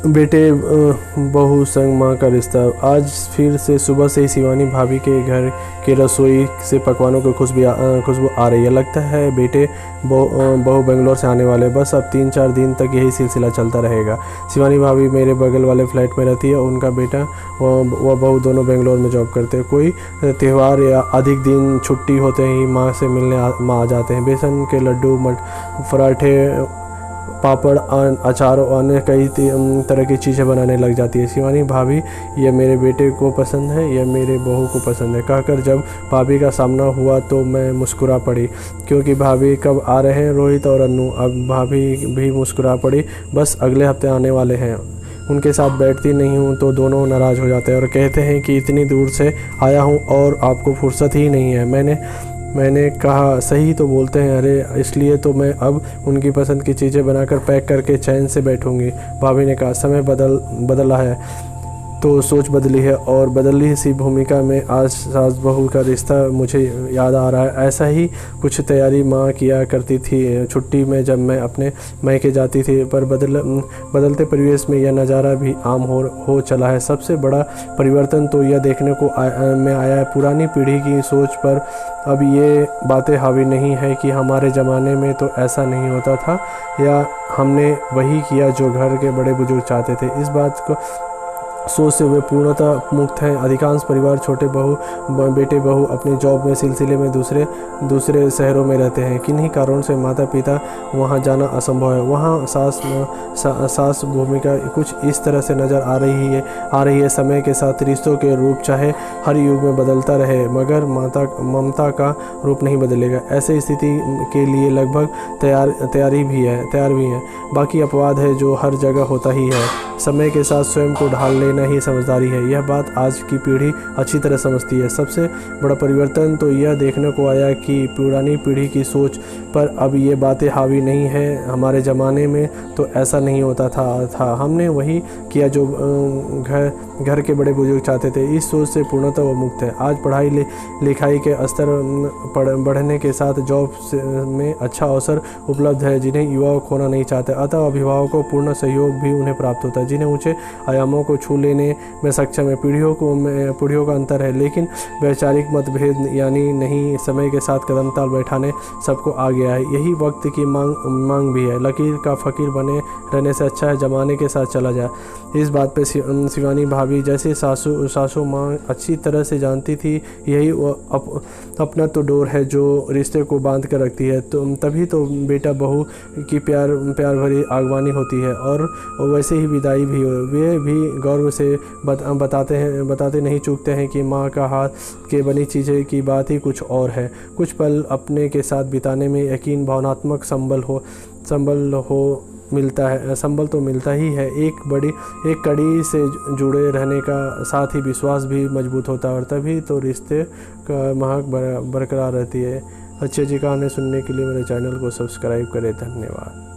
बेटे बहू संग माँ का रिश्ता। आज फिर से सुबह से ही शिवानी भाभी के घर की रसोई से पकवानों की खुशबू आ रही है। लगता है बेटे बहू बेंगलोर से आने वाले। बस अब 3-4 दिन तक यही सिलसिला चलता रहेगा। शिवानी भाभी मेरे बगल वाले फ्लैट में रहती है। उनका बेटा व बहू दोनों बेंगलोर में जॉब करते हैं। कोई त्यौहार या अधिक दिन छुट्टी होते ही माँ से मिलने माँ आ जाते हैं। बेसन के लड्डू, पराठे, पापड़, अचार और अन्य कई तरह की चीज़ें बनाने लग जाती है। शिवानी भाभी, यह मेरे बेटे को पसंद है, यह मेरे बहू को पसंद है कहकर जब भाभी का सामना हुआ तो मैं मुस्कुरा पड़ी, क्योंकि भाभी कब आ रहे हैं रोहित और अन्नू। अब भाभी भी मुस्कुरा पड़ी। बस अगले हफ्ते आने वाले हैं। उनके साथ बैठती नहीं हूँ तो दोनों नाराज़ हो जाते हैं और कहते हैं कि इतनी दूर से आया हूँ और आपको फुर्सत ही नहीं है। मैंने कहा सही तो बोलते हैं, अरे इसलिए तो मैं अब उनकी पसंद की चीज़ें बनाकर पैक करके चैन से बैठूंगी। भाभी ने कहा समय बदला है तो सोच बदली है, और बदली सी भूमिका में आज सास बहू का रिश्ता मुझे याद आ रहा है। ऐसा ही कुछ तैयारी माँ किया करती थी छुट्टी में जब मैं अपने मायके जाती थी, पर बदलते परिवेश में यह नज़ारा भी आम हो चला है। सबसे बड़ा परिवर्तन तो यह देखने को में आया है पुरानी पीढ़ी की सोच पर अब ये बातें हावी नहीं है कि हमारे ज़माने में तो ऐसा नहीं होता था, या हमने वही किया जो घर के बड़े बुजुर्ग चाहते थे। इस बात को सोच से वे पूर्णतः मुक्त हैं। अधिकांश परिवार छोटे बेटे बहू अपनी जॉब में सिलसिले में दूसरे शहरों में रहते हैं। किन्हीं कारणों से माता पिता वहां जाना असंभव है। वहां सास भूमिका कुछ इस तरह से नज़र आ रही है। समय के साथ रिश्तों के रूप चाहे हर युग में बदलता रहे, मगर ममता का रूप नहीं बदलेगा। ऐसे स्थिति के लिए लगभग तैयार भी है। बाकी अपवाद है जो हर जगह होता ही है। समय के साथ स्वयं को ढाल लेना ही समझदारी है। यह बात आज की पीढ़ी अच्छी तरह समझती है। सबसे बड़ा परिवर्तन तो यह देखने को आया कि पुरानी पीढ़ी की सोच पर अब ये बातें हावी नहीं है। हमारे ज़माने में तो ऐसा नहीं होता था। हमने वही किया जो घर के बड़े बुजुर्ग चाहते थे। इस सोच से पूर्णतः वो मुक्त है। आज पढ़ाई लिखाई के स्तर बढ़ने के साथ जॉब में अच्छा अवसर उपलब्ध है जिन्हें युवा खोना नहीं चाहते। अतः अभिभावकों को पूर्ण सहयोग भी उन्हें प्राप्त होता है, जिन्हें ऊंचे आयामों को छू लेने में सक्षम है। पीढ़ियों का अंतर है, लेकिन वैचारिक मतभेद यानी नहीं। समय के साथ कदम ताल बैठाने सबको आ गया है। यही वक्त की मांग भी है। लकीर का फ़कीर बने रहने से अच्छा है ज़माने के साथ चला जाए। इस बात पे शिवानी भाभी जैसे सासू माँ अच्छी तरह से जानती थी। यही अपना तो डोर है जो रिश्ते को बांध कर रखती है। तो तभी तो बेटा बहू की प्यार भरी आगवानी होती है, और वैसे ही विदाई भी हो। वे भी गौरव से बताते नहीं चूकते हैं कि माँ का हाथ के बनी चीज़ें की बात ही कुछ और है। कुछ पल अपने के साथ बिताने में यकीन भावनात्मक संबल तो मिलता ही है। एक कड़ी से जुड़े रहने का साथ ही विश्वास भी मजबूत होता है, और तभी तो रिश्ते का महक बरकरार रहती है। अच्छी कहानी सुनने के लिए मेरे चैनल को सब्सक्राइब करें। धन्यवाद।